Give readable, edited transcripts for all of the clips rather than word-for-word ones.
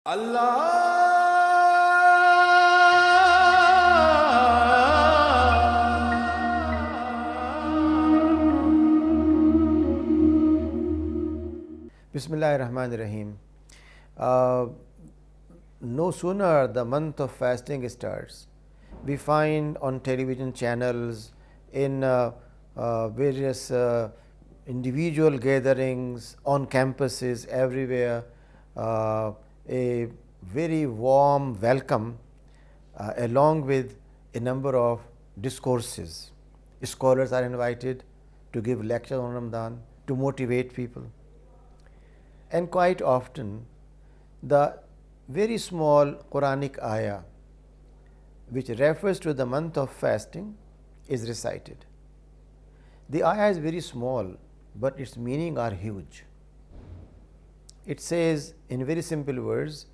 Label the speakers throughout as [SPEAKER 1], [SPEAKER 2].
[SPEAKER 1] Allah. Bismillahirrahmanirrahim. No sooner the month of fasting starts, we find on television channels, in various individual gatherings, on campuses, everywhere, a very warm welcome along with a number of discourses. Scholars are invited to give lectures on Ramadan, to motivate people. And quite often, the very small Quranic ayah which refers to the month of fasting is recited. The ayah is very small, but its meaning are huge. It says in very simple words,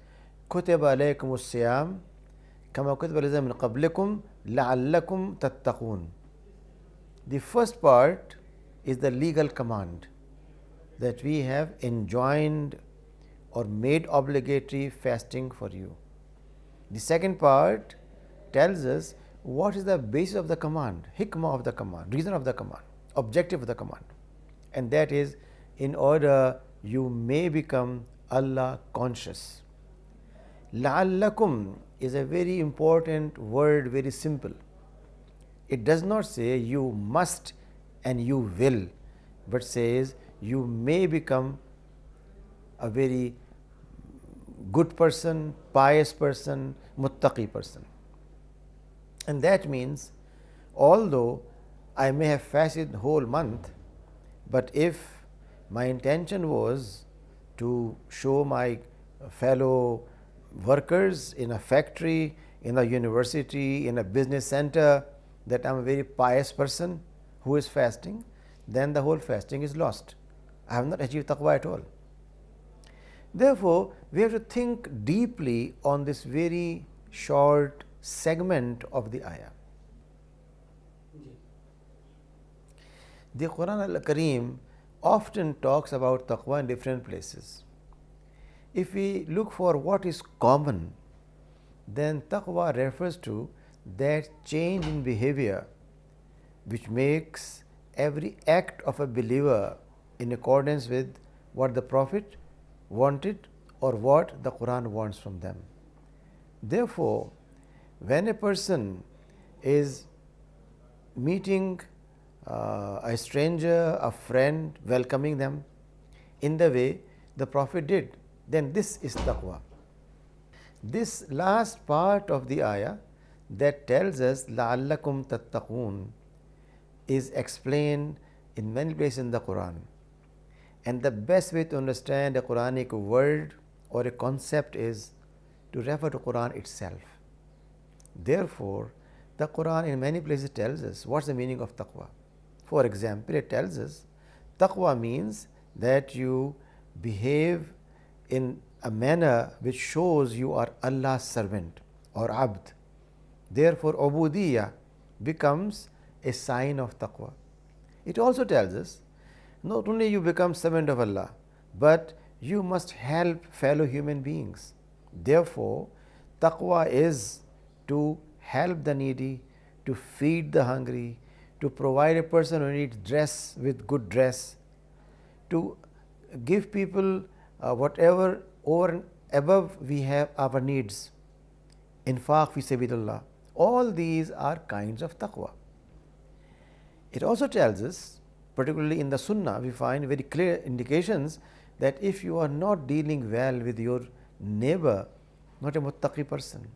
[SPEAKER 1] كُتِبَ عَلَيْكُمُ الصِّيَامُ كَمَا كُتِبَ الَّذِينَ مِن قَبْلِكُمْ لَعَلَّكُمْ تَتَّقُونَ. The first part is the legal command that we have enjoined or made obligatory fasting for you. The second part tells us what is the basis of the command, hikmah of the command, reason of the command, objective of the command, and that is in order you may become Allah conscious. La'allakum is a very important word, very simple. It does not say you must and you will, but says you may become a very good person, pious person, muttaqi person. And that means, although I may have fasted the whole month, but if my intention was to show my fellow workers in a factory, in a university, in a business center, that I am a very pious person who is fasting, then the whole fasting is lost. I have not achieved taqwa at all. Therefore, we have to think deeply on this very short segment of the ayah. The Quran al-Kareem often talks about taqwa in different places. If we look for what is common, then taqwa refers to that change in behavior which makes every act of a believer in accordance with what the Prophet wanted or what the Quran wants from them. Therefore, when a person is meeting a stranger, a friend, welcoming them in the way the Prophet did, then this is taqwa. This last part of the ayah that tells us la'allakum tattaqoon is explained in many places in the Quran. And the best way to understand a Quranic word or a concept is to refer to Quran itself. Therefore, the Quran in many places tells us what's the meaning of taqwa. For example, it tells us taqwa means that you behave in a manner which shows you are Allah's servant or abd. Therefore, ubudiyya becomes a sign of taqwa. It also tells us not only you become servant of Allah, but you must help fellow human beings. Therefore, taqwa is to help the needy, to feed the hungry, to provide a person who needs dress with good dress, to give people whatever over and above we have our needs. Infaq fi sabilillah. All these are kinds of taqwa. It also tells us, particularly in the Sunnah, we find very clear indications that if you are not dealing well with your neighbor, not a muttaqi person.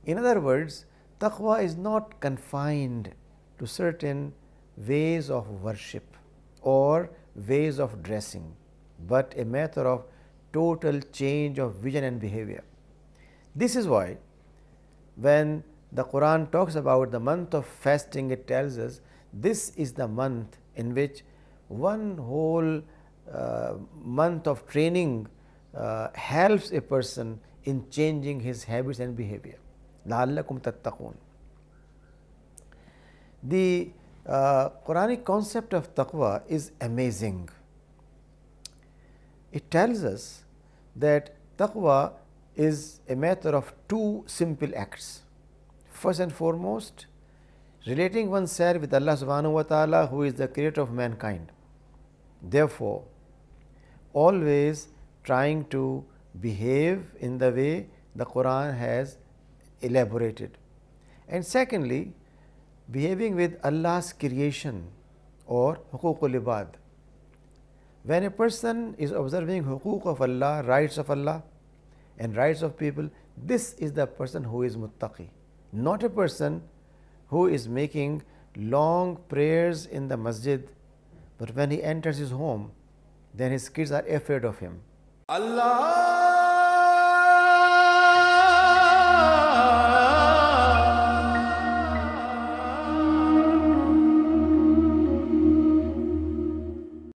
[SPEAKER 1] In other words, taqwa is not confined to certain ways of worship or ways of dressing, but a matter of total change of vision and behavior. This is why when the Quran talks about the month of fasting, it tells us this is the month in which one whole month of training helps a person in changing his habits and behavior. لَعَلَّكُمْ تَتَّقُونَ. The Quranic concept of taqwa is amazing. It tells us that Taqwa is a matter of two simple acts. First and foremost, relating oneself with Allah subhanahu wa ta'ala, who is the creator of mankind. Therefore, always trying to behave in the way the Quran has elaborated. And secondly, behaving with Allah's creation or huququl ibad. When a person is observing huquq of Allah, rights of Allah and rights of people, this is the person who is muttaqi, not a person who is making long prayers in the masjid, but when he enters his home, then his kids are afraid of him. Allah